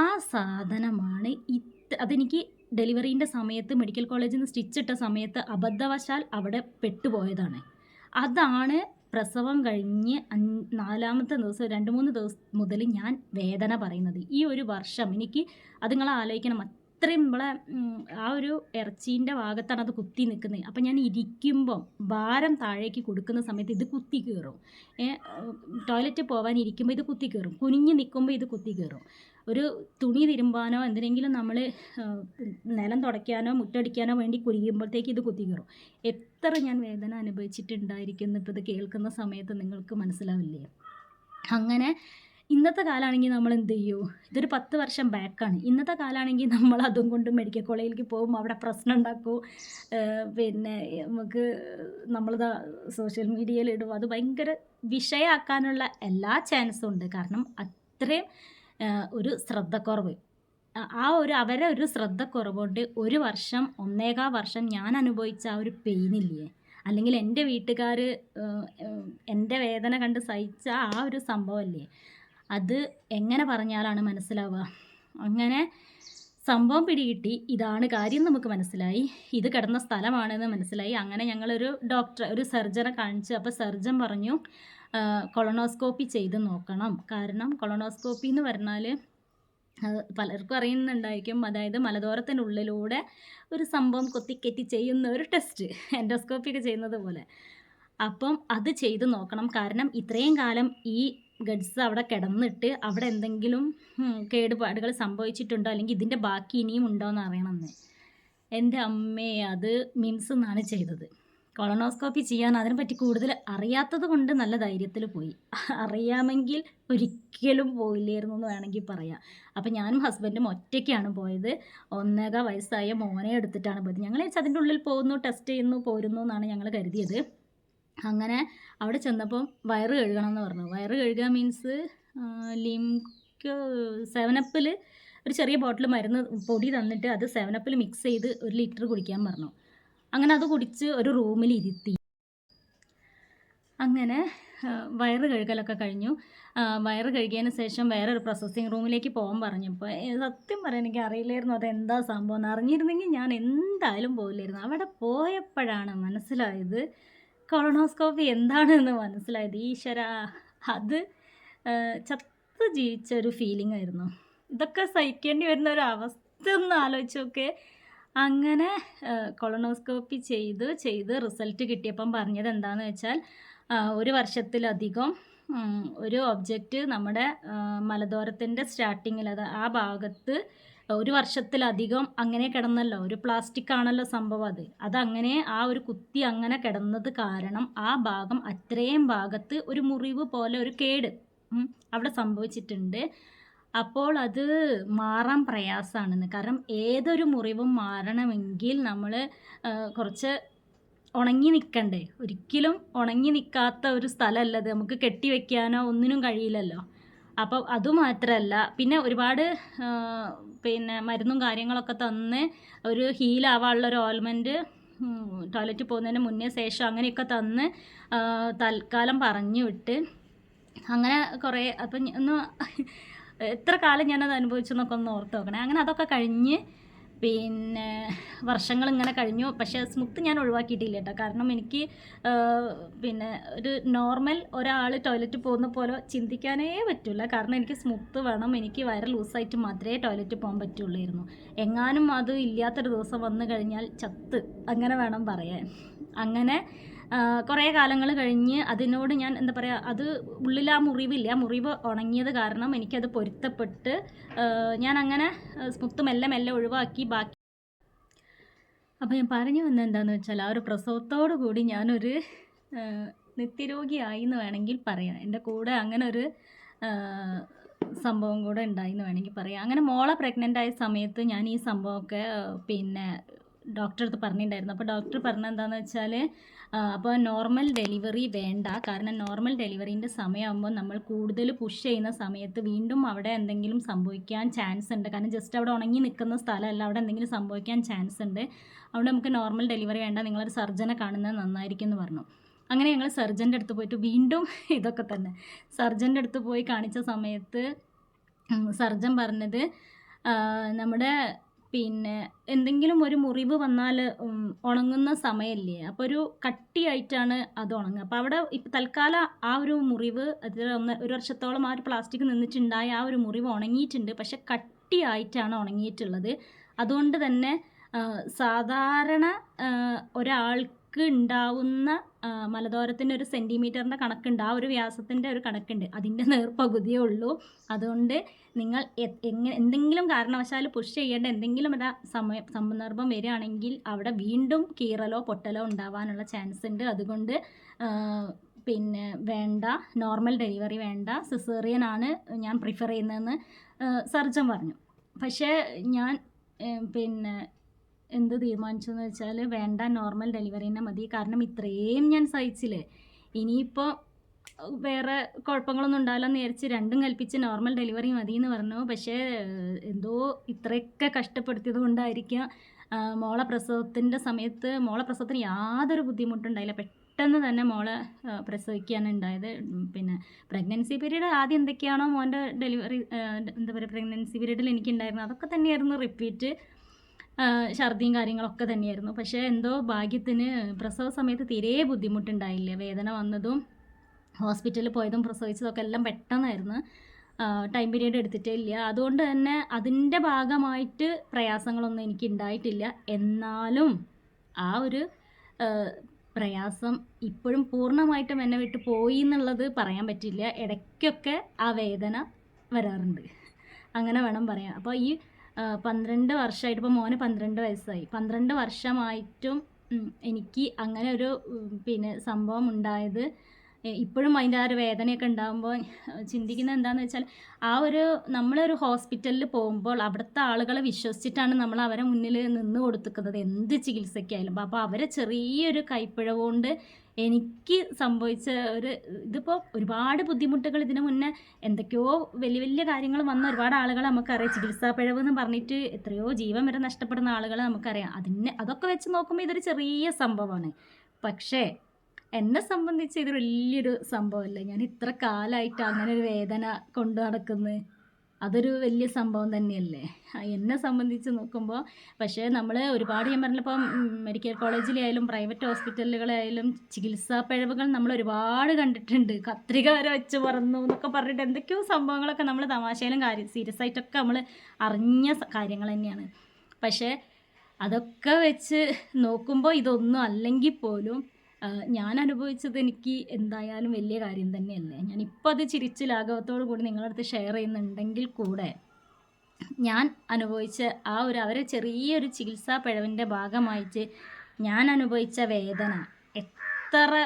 ആ സാധനമാണ് അതെനിക്ക് ഡെലിവറീൻ്റെ സമയത്ത് മെഡിക്കൽ കോളേജിൽ നിന്ന് സ്റ്റിച്ചിട്ട സമയത്ത് അബദ്ധവശാൽ അവിടെ പെട്ടുപോയതാണ്. അതാണ് പ്രസവം കഴിഞ്ഞ് 4ാമത്തെ ദിവസം 2-3 ദിവസം മുതൽ ഞാൻ വേദന പറയുന്നത്. ഈ 1 വർഷം എനിക്ക് അത് നിങ്ങൾ ആലോചിക്കണം, അത്രയും നമ്മളെ ആ ഒരു ഇറച്ചീൻ്റെ ഭാഗത്താണ് അത് കുത്തി നിൽക്കുന്നത്. അപ്പം ഞാൻ ഇരിക്കുമ്പം ഭാരം താഴേക്ക് കൊടുക്കുന്ന സമയത്ത് ഇത് കുത്തി കയറും. ടോയ്ലറ്റിൽ പോകാൻ ഇരിക്കുമ്പോൾ ഇത് കുത്തി കയറും, കുനിഞ്ഞ് നിൽക്കുമ്പോൾ ഇത് കുത്തി കയറും. ഒരു തുണി തിരുമ്പാനോ എന്തിനെങ്കിലും നമ്മൾ നിലം തുടയ്ക്കാനോ മുറ്റടിക്കാനോ വേണ്ടി കുനിയുമ്പോഴത്തേക്ക് ഇത് കുത്തി കയറും. എത്ര ഞാൻ വേദന അനുഭവിച്ചിട്ടുണ്ടായിരിക്കുന്നു ഇപ്പോൾ ഇത് കേൾക്കുന്ന സമയത്ത് നിങ്ങൾക്ക് മനസ്സിലാവില്ലേ? അങ്ങനെ ഇന്നത്തെ കാലമാണെങ്കിൽ നമ്മൾ എന്ത് ചെയ്യും? ഇതൊരു 10 വർഷം ബാക്കാണ്. ഇന്നത്തെ കാലമാണെങ്കിൽ നമ്മൾ അതും കൊണ്ട് മെഡിക്കൽ കോളേജിലേക്ക് പോകും. അവിടെ പ്രശ്നം ഉണ്ടാക്കും. പിന്നെ നമുക്ക് നമ്മളിതാ സോഷ്യൽ മീഡിയയിൽ ഇടും. അത് ഭയങ്കര വിഷയാക്കാനുള്ള എല്ലാ ചാൻസും ഉണ്ട്. കാരണം അത്രയും ഒരു ശ്രദ്ധക്കുറവ്. ആ ഒരു അവരെ ഒരു ശ്രദ്ധക്കുറവുകൊണ്ട് 1 വർഷം, 1.25 വർഷം ഞാൻ അനുഭവിച്ച ആ ഒരു പെയിനില്ലേ, അല്ലെങ്കിൽ എൻ്റെ വീട്ടുകാർ എൻ്റെ വേദന കണ്ട് സഹിച്ച ആ ഒരു സംഭവമില്ലേ, അത് എങ്ങനെ പറഞ്ഞാലാണ് മനസ്സിലാവുക? അങ്ങനെ സംഭവം പിടികിട്ടി. ഇതാണ് കാര്യം നമുക്ക് മനസ്സിലായി. ഇത് കിടന്ന സ്ഥലമാണെന്ന് മനസ്സിലായി. അങ്ങനെ ഞങ്ങളൊരു ഒരു സർജനെ കാണിച്ചു. അപ്പോൾ സർജൻ പറഞ്ഞു കൊളോണോസ്കോപ്പി ചെയ്ത് നോക്കണം. കാരണം കൊളോണോസ്കോപ്പി എന്ന് പറഞ്ഞാൽ പലർക്കും അറിയുന്നുണ്ടായിരിക്കും. അതായത് മലദ്വാരത്തിനുള്ളിലൂടെ ഒരു സംഭവം കൊത്തിക്കയറ്റി ചെയ്യുന്ന ഒരു ടെസ്റ്റ്, എൻഡോസ്കോപ്പി ഒക്കെ ചെയ്യുന്നത് പോലെ. അപ്പം അത് ചെയ്ത് നോക്കണം. കാരണം ഇത്രയും കാലം ഈ ഗഡ്സ് അവിടെ കിടന്നിട്ട് അവിടെ എന്തെങ്കിലും കേടുപാടുകൾ സംഭവിച്ചിട്ടുണ്ടോ, അല്ലെങ്കിൽ ഇതിൻ്റെ ബാക്കി ഇനിയും ഉണ്ടോ എന്ന് അറിയണമെന്ന്. എൻ്റെ അമ്മേ, അത് മിംസ് എന്നാണ് ചെയ്തത്. കൊളോണോസ്കോപ്പി ചെയ്യാൻ അതിനെപ്പറ്റി കൂടുതൽ അറിയാത്തത് കൊണ്ട് നല്ല ധൈര്യത്തിൽ പോയി. അറിയാമെങ്കിൽ ഒരിക്കലും പോയില്ലായിരുന്നു എന്ന് വേണമെങ്കിൽ പറയാം. അപ്പം ഞാനും ഹസ്ബൻഡും ഒറ്റയ്ക്കാണ് പോയത്. 1.25 വയസ്സായ മോനെ എടുത്തിട്ടാണ് പോയത്. ഞങ്ങൾ അതിൻ്റെ ഉള്ളിൽ പോകുന്നു, ടെസ്റ്റ് ചെയ്യുന്നു, പോരുന്നു എന്നാണ് ഞങ്ങൾ കരുതിയത്. അങ്ങനെ അവിടെ ചെന്നപ്പം വയറ് കഴുകണം എന്ന് പറഞ്ഞു. വയറ് കഴുകുക മീൻസ് ലിംക്ക് 7-അപ്പിൽ ഒരു ചെറിയ ബോട്ടിൽ മരുന്ന് പൊടി തന്നിട്ട് അത് 7-അപ്പിൽ മിക്സ് ചെയ്ത് 1 ലിറ്റർ കുടിക്കാൻ പറഞ്ഞു. അങ്ങനെ അത് കുടിച്ച് ഒരു റൂമിൽ ഇരുത്തി. അങ്ങനെ വയറ് കഴുകലൊക്കെ കഴിഞ്ഞു. വയറ് കഴുകിയതിന് ശേഷം വേറൊരു പ്രോസസ്സിങ് റൂമിലേക്ക് പോകാൻ പറഞ്ഞപ്പോൾ സത്യം പറയാൻ എനിക്ക് അറിയില്ലായിരുന്നു അതെന്താ സംഭവം എന്ന്. അറിഞ്ഞിരുന്നെങ്കിൽ ഞാൻ എന്തായാലും പോയില്ലായിരുന്നു. അവിടെ പോയപ്പോഴാണ് മനസ്സിലായത് കൊളോണോസ്കോപ്പി എന്താണെന്ന് മനസ്സിലായത്. ഈശ്വരാ, അത് ചത്ത് ജീവിച്ചൊരു ഫീലിംഗ് ആയിരുന്നു. ഇതൊക്കെ സഹിക്കേണ്ടി വരുന്ന ഒരു അവസ്ഥ ഒന്ന് ആലോചിച്ച് നോക്ക്. അങ്ങനെ കൊളോണോസ്കോപ്പി ചെയ്ത് റിസൾട്ട് കിട്ടിയപ്പം പറഞ്ഞത് എന്താണെന്ന് വെച്ചാൽ 1 വർഷത്തിലധികം ഒരു ഒബ്ജക്റ്റ് നമ്മുടെ മലദ്വാരത്തിൻ്റെ സ്റ്റാർട്ടിങ്ങിൽ, അത് ആ ഭാഗത്ത് 1 വർഷത്തിലധികം അങ്ങനെ കിടന്നല്ലോ. ഒരു പ്ലാസ്റ്റിക് ആണല്ലോ സംഭവം. അതങ്ങനെ ആ ഒരു കുത്തി അങ്ങനെ കിടന്നത് കാരണം ആ ഭാഗം, അത്രയും ഭാഗത്ത് ഒരു മുറിവ് പോലെ ഒരു കേട് അവിടെ സംഭവിച്ചിട്ടുണ്ട്. അപ്പോൾ അത് മാറാൻ പ്രയാസമാണെന്ന്. കാരണം ഏതൊരു മുറിവും മാറണമെങ്കിൽ നമ്മൾ കുറച്ച് ഉണങ്ങി നിൽക്കണ്ടേ. ഒരിക്കലും ഉണങ്ങി നിൽക്കാത്ത ഒരു സ്ഥലമല്ല അത്. നമുക്ക് കെട്ടി വയ്ക്കാനോ ഒന്നിനും കഴിയില്ലല്ലോ. അപ്പോൾ അതുമാത്രമല്ല, പിന്നെ ഒരുപാട് പിന്നെ മരുന്നും കാര്യങ്ങളൊക്കെ തന്ന് ഒരു ഹീലാവാനുള്ളൊരു ഓയിൽമെൻറ്റ് ടോയ്ലറ്റിൽ പോകുന്നതിന് മുന്നേ ശേഷം അങ്ങനെയൊക്കെ തന്ന് തൽക്കാലം പറഞ്ഞു വിട്ട്. അങ്ങനെ കുറേ അപ്പം ഒന്ന് എത്ര കാലം ഞാനത് അനുഭവിച്ചെന്നൊക്കെ ഒന്ന് ഓർത്ത് നോക്കണേ. അങ്ങനെ അതൊക്കെ കഴിഞ്ഞ് പിന്നെ വർഷങ്ങളിങ്ങനെ കഴിഞ്ഞു. പക്ഷേ സ്മുത്ത് ഞാൻ ഒഴിവാക്കിയിട്ടില്ല കേട്ടോ. കാരണം എനിക്ക് പിന്നെ ഒരു നോർമൽ ഒരാൾ ടോയ്ലറ്റിൽ പോകുന്ന പോലെ ചിന്തിക്കാനേ പറ്റില്ല. കാരണം എനിക്ക് സ്മുത്ത് വേണം. എനിക്ക് വയറ് ലൂസായിട്ട് മാത്രമേ ടോയ്ലറ്റിൽ പോകാൻ പറ്റുള്ളായിരുന്നു. എങ്ങാനും അത് ഇല്ലാത്തൊരു ദിവസം വന്നു കഴിഞ്ഞാൽ ചത്ത്, അങ്ങനെ വേണം പറയാൻ. അങ്ങനെ കുറേ കാലങ്ങൾ കഴിഞ്ഞ് അതിനോട് ഞാൻ എന്താ പറയുക, അത് ഉള്ളിൽ ആ മുറിവില്ല, മുറിവ് ഉണങ്ങിയത് കാരണം എനിക്കത് പൊരുത്തപ്പെട്ട് ഞാൻ അങ്ങനെ സ്മുത്ത് മെല്ലെ മെല്ലെ ഒഴിവാക്കി. ബാക്കി അപ്പോൾ ഞാൻ പറഞ്ഞു വന്നത് എന്താണെന്ന് വെച്ചാൽ, ആ ഒരു പ്രസവത്തോടു കൂടി ഞാനൊരു നിത്യരോഗിയായി എന്ന് വേണമെങ്കിൽ പറയാം. എൻ്റെ കൂടെ അങ്ങനെ ഒരു സംഭവം കൂടെ ഉണ്ടായി എന്ന് വേണമെങ്കിൽ പറയാം. അങ്ങനെ മോളെ പ്രഗ്നൻ്റ് ആയ സമയത്ത് ഞാൻ ഈ സംഭവമൊക്കെ പിന്നെ ഡോക്ടറെ അടുത്ത് പറഞ്ഞിട്ടുണ്ടായിരുന്നു. അപ്പോൾ ഡോക്ടർ പറഞ്ഞത് എന്താണെന്ന് വെച്ചാൽ, അപ്പോൾ നോർമൽ ഡെലിവറി വേണ്ട. കാരണം നോർമൽ ഡെലിവറീൻ്റെ സമയമാകുമ്പോൾ നമ്മൾ കൂടുതൽ പുഷ് ചെയ്യുന്ന സമയത്ത് വീണ്ടും അവിടെ എന്തെങ്കിലും സംഭവിക്കാൻ ചാൻസ് ഉണ്ട്. കാരണം ജസ്റ്റ് അവിടെ ഉണങ്ങി നിൽക്കുന്ന സ്ഥലമല്ല, അവിടെ എന്തെങ്കിലും സംഭവിക്കാൻ ചാൻസ് ഉണ്ട്. അതുകൊണ്ട് നമുക്ക് നോർമൽ ഡെലിവറി വേണ്ട, നിങ്ങളൊരു സർജനെ കാണുന്നത് നന്നായിരിക്കും എന്ന് പറഞ്ഞു. അങ്ങനെ ഞങ്ങൾ സർജൻ്റെ അടുത്ത് പോയിട്ട് വീണ്ടും ഇതൊക്കെ തന്നെ സർജൻ്റെ അടുത്ത് പോയി കാണിച്ച സമയത്ത് സർജൻ പറഞ്ഞത് നമ്മുടെ പിന്നെ എന്തെങ്കിലും ഒരു മുറിവ് വന്നാൽ ഉണങ്ങുന്ന സമയമല്ലേ, അപ്പോൾ ഒരു കട്ടിയായിട്ടാണ് അത് ഉണങ്ങുക. അപ്പോൾ അവിടെ ഇപ്പം തൽക്കാലം ആ ഒരു മുറിവ്, അത് 1 വർഷത്തോളം ആ ഒരു പ്ലാസ്റ്റിക് നിന്നിട്ടുണ്ടായ ആ ഒരു മുറിവ് ഉണങ്ങിയിട്ടുണ്ട്. പക്ഷെ കട്ടിയായിട്ടാണ് ഉണങ്ങിയിട്ടുള്ളത്. അതുകൊണ്ട് തന്നെ സാധാരണ ഒരാൾക്ക് ഉണ്ടാവുന്ന മലദ്വാരത്തിൻ്റെ ഒരു സെൻറ്റിമീറ്ററിൻ്റെ കണക്കുണ്ട്, ആ ഒരു വ്യാസത്തിൻ്റെ ഒരു കണക്കുണ്ട്, അതിൻ്റെ നേർപകുതിയേ ഉള്ളൂ. അതുകൊണ്ട് നിങ്ങൾ എന്തെങ്കിലും കാരണവശാൽ പുഷ് ചെയ്യേണ്ട എന്തെങ്കിലും ഒരു സന്ദർഭം വരികയാണെങ്കിൽ അവിടെ വീണ്ടും കീറലോ പൊട്ടലോ ഉണ്ടാവാനുള്ള ചാൻസ് ഉണ്ട്. അതുകൊണ്ട് പിന്നെ വേണ്ട, നോർമൽ ഡെലിവറി വേണ്ട, സിസേറിയനാണ് ഞാൻ പ്രിഫർ ചെയ്യുന്നതെന്ന് സർജൻ പറഞ്ഞു. പക്ഷേ ഞാൻ പിന്നെ എന്ത് തീരുമാനിച്ചു എന്ന് വെച്ചാൽ വേണ്ട, നോർമൽ ഡെലിവറി തന്നെ മതി. കാരണം ഇത്രയും ഞാൻ സഹിച്ചില്ലേ, ഇനിയിപ്പോൾ വേറെ കുഴപ്പങ്ങളൊന്നും ഉണ്ടാവില്ലെന്ന് വിചാരിച്ച് രണ്ടും കൽപ്പിച്ച് നോർമൽ ഡെലിവറി മതി എന്ന് പറഞ്ഞു. പക്ഷേ എന്തോ ഇത്രയൊക്കെ കഷ്ടപ്പെടുത്തിയത് കൊണ്ടായിരിക്കാം മോളെ പ്രസവത്തിന് യാതൊരു ബുദ്ധിമുട്ടുണ്ടായില്ല. പെട്ടെന്ന് തന്നെ മോളെ പ്രസവിക്കുകയാണ് ഉണ്ടായത്. പിന്നെ പ്രഗ്നൻസി പീരീഡ് ആദ്യം എന്തൊക്കെയാണോ മോൻ്റെ ഡെലിവറി എന്താ പറയുക പ്രഗ്നൻസി പീരീഡിൽ എനിക്കുണ്ടായിരുന്നത് അതൊക്കെ തന്നെയായിരുന്നു റിപ്പീറ്റ്. ഛർദിയും കാര്യങ്ങളൊക്കെ തന്നെയായിരുന്നു. പക്ഷേ എന്തോ ഭാഗ്യത്തിന് പ്രസവ സമയത്ത് തീരെ ബുദ്ധിമുട്ടുണ്ടായില്ല. വേദന വന്നതും ഹോസ്പിറ്റലിൽ പോയതും പ്രസവിച്ചതൊക്കെ എല്ലാം പെട്ടെന്നായിരുന്നു. ടൈം പീരീഡ് എടുത്തിട്ടേ ഇല്ല. അതുകൊണ്ട് തന്നെ അതിൻ്റെ ഭാഗമായിട്ട് പ്രയാസങ്ങളൊന്നും എനിക്ക് ഉണ്ടായിട്ടില്ല. എന്നാലും ആ ഒരു പ്രയാസം ഇപ്പോഴും പൂർണ്ണമായിട്ടും എന്നെ വിട്ട് പോയി എന്നുള്ളത് പറയാൻ പറ്റില്ല. ഇടയ്ക്കൊക്കെ ആ വേദന വരാറുണ്ട്, അങ്ങനെ വേണം പറയാൻ. അപ്പോൾ ഈ 12 വർഷമായിട്ട്, ഇപ്പോൾ മോന് 12 വയസ്സായി, 12 വർഷമായിട്ടും എനിക്ക് അങ്ങനെ ഒരു പിന്നെ സംഭവം ഉണ്ടായത് ഇപ്പോഴും അതിൻ്റെ ആ ഒരു വേദനയൊക്കെ ഉണ്ടാകുമ്പോൾ ചിന്തിക്കുന്നത് എന്താണെന്ന് വെച്ചാൽ, നമ്മളൊരു ഹോസ്പിറ്റലിൽ പോകുമ്പോൾ അവിടുത്തെ ആളുകളെ വിശ്വസിച്ചിട്ടാണ് നമ്മൾ അവരെ മുന്നിൽ നിന്ന് കൊടുത്തിക്കുന്നത് എന്ത് ചികിത്സയ്ക്കായാലും. അപ്പോൾ അവരെ ചെറിയൊരു കൈപ്പിഴവ് കൊണ്ട് എനിക്ക് സംഭവിച്ച ഇതിപ്പോൾ ഒരുപാട് ബുദ്ധിമുട്ടുകൾ ഇതിനു മുന്നേ എന്തൊക്കെയോ വലിയ വലിയ കാര്യങ്ങൾ വന്ന ഒരുപാട് ആളുകളെ നമുക്കറിയാം. ചികിത്സാ പിഴവ് എന്ന് പറഞ്ഞിട്ട് എത്രയോ ജീവൻ വരെ നഷ്ടപ്പെടുന്ന ആളുകളെ നമുക്കറിയാം. അതൊക്കെ വെച്ച് നോക്കുമ്പോൾ ഇതൊരു ചെറിയ സംഭവമാണ്. പക്ഷേ എന്നെ സംബന്ധിച്ച് ഇത് വലിയൊരു സംഭവമല്ലേ. ഞാൻ ഇത്ര കാലമായിട്ട് അങ്ങനെ ഒരു വേദന കൊണ്ട് നടക്കുന്നത്, അതൊരു വലിയ സംഭവം തന്നെയല്ലേ എന്നെ സംബന്ധിച്ച് നോക്കുമ്പോൾ. പക്ഷേ നമ്മൾ ഒരുപാട്, ഞാൻ പറഞ്ഞപ്പോൾ മെഡിക്കൽ കോളേജിലായാലും പ്രൈവറ്റ് ഹോസ്പിറ്റലുകളായാലും ചികിത്സാ പിഴവുകൾ നമ്മൾ ഒരുപാട് കണ്ടിട്ടുണ്ട്. കത്രിക വരെ വെച്ച് പറന്നു എന്നൊക്കെ പറഞ്ഞിട്ട് എന്തൊക്കെയോ സംഭവങ്ങളൊക്കെ നമ്മൾ തമാശയിലും സീരിയസ് ആയിട്ടൊക്കെ നമ്മൾ അറിഞ്ഞ കാര്യങ്ങൾ തന്നെയാണ്. പക്ഷേ അതൊക്കെ വെച്ച് നോക്കുമ്പോൾ ഇതൊന്നും അല്ലെങ്കിൽ പോലും ഞാൻ അനുഭവിച്ചത് എനിക്ക് എന്തായാലും വലിയ കാര്യം തന്നെയല്ലേ. ഞാനിപ്പോൾ അത് ചിരിച്ച് ലാഘവത്തോടു കൂടി നിങ്ങളുടെ അടുത്ത് ഷെയർ ചെയ്യുന്നുണ്ടെങ്കിൽ കൂടെ ഞാൻ അനുഭവിച്ച അവരെ ചെറിയൊരു ചികിത്സാ പിഴവിൻ്റെ ഭാഗമായിട്ട് ഞാൻ അനുഭവിച്ച വേദന, എത്ര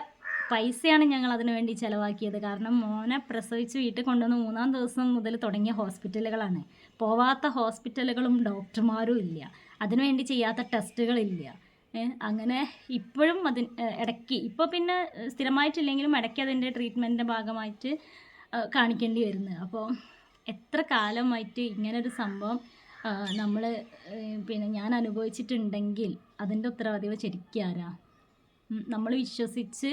പൈസയാണ് ഞങ്ങൾ അതിനു വേണ്ടി ചിലവാക്കിയത്. കാരണം മോനെ പ്രസവിച്ച് വീട്ടിൽ കൊണ്ടുവന്ന് 3-ാം ദിവസം മുതൽ തുടങ്ങിയ ഹോസ്പിറ്റലുകളാണ്. പോവാത്ത ഹോസ്പിറ്റലുകളും ഡോക്ടർമാരും ഇല്ല, അതിനുവേണ്ടി ചെയ്യാത്ത ടെസ്റ്റുകളില്ല. അങ്ങനെ ഇപ്പോഴും ഇടയ്ക്ക്, ഇപ്പോൾ പിന്നെ സ്ഥിരമായിട്ടില്ലെങ്കിലും ഇടയ്ക്ക് അതിൻ്റെ ട്രീറ്റ്മെൻറ്റിൻ്റെ ഭാഗമായിട്ട് കാണിക്കേണ്ടി വരുന്നത്. അപ്പോൾ എത്ര കാലമായിട്ട് ഇങ്ങനൊരു സംഭവം പിന്നെ ഞാൻ അനുഭവിച്ചിട്ടുണ്ടെങ്കിൽ അതിൻ്റെ ഉത്തരവാദിത്വം ശരിക്കും ആരാ? നമ്മൾ വിശ്വസിച്ച്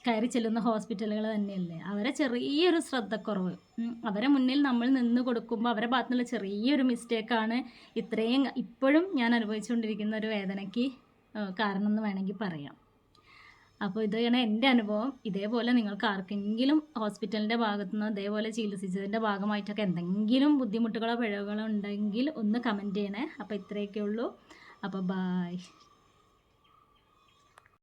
കയറി ചെല്ലുന്ന ഹോസ്പിറ്റലുകൾ തന്നെയല്ലേ. അവരെ ചെറിയൊരു ശ്രദ്ധക്കുറവ്, അവരെ മുന്നിൽ നമ്മൾ നിന്ന് കൊടുക്കുമ്പോൾ അവരുടെ ഭാഗത്തു നിന്നുള്ള ചെറിയൊരു മിസ്റ്റേക്കാണ് ഇത്രയും ഇപ്പോഴും ഞാൻ അനുഭവിച്ചുകൊണ്ടിരിക്കുന്ന ഒരു വേദനയ്ക്ക് കാരണം എന്ന് വേണമെങ്കിൽ പറയാം. അപ്പോൾ ഇതാണ് എൻ്റെ അനുഭവം. ഇതേപോലെ നിങ്ങൾക്ക് ആർക്കെങ്കിലും ഹോസ്പിറ്റലിൻ്റെ ഭാഗത്തുനിന്ന് ഇതേപോലെ ചികിത്സിച്ചതിൻ്റെ ഭാഗമായിട്ടൊക്കെ എന്തെങ്കിലും ബുദ്ധിമുട്ടുകളോ പിഴവുകളോ ഉണ്ടെങ്കിൽ ഒന്ന് കമൻറ്റ് ചെയ്യണേ. അപ്പോൾ ഇത്രയൊക്കെ ഉള്ളൂ. അപ്പോൾ ബായ്.